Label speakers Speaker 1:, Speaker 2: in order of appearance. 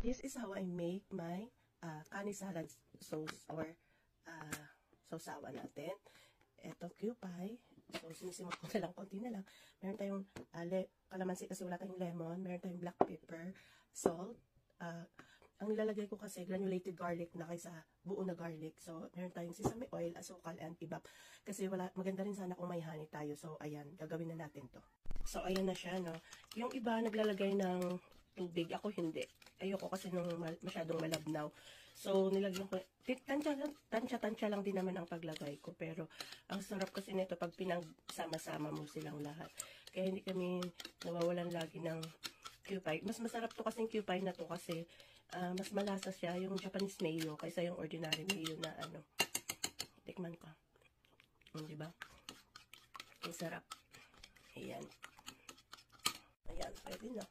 Speaker 1: This is how I make my kani salad sauce or sausawa natin. Ito, cupay. So, sinisimot ko na lang, konti na lang. Meron tayong kalamansi kasi wala tayong lemon. Meron tayong black pepper, salt. Ang nilalagay ko kasi granulated garlic na kaysa buo na garlic. So, meron tayong sesame oil, asukal, and ibap. Kasi maganda rin sana kung may honey tayo. So, ayan, gagawin na natin to. So, ayan na siya, no. Yung iba naglalagay ng tubig. Ako hindi. Ayoko kasi nung masyadong malabnaw. So, nilagyan ko, tansya lang din naman ang paglagay ko. Pero, ang sarap kasi nito pag pinagsama-sama mo silang lahat. Kaya hindi kami nawawalan lagi ng cupay. Mas masarap to kasing cupay na to kasi mas malasa siya yung Japanese mayo kaysa yung ordinary mayo na ano. Tikman ko. Diba? Ang sarap. Ayan. Ayan, pwede na.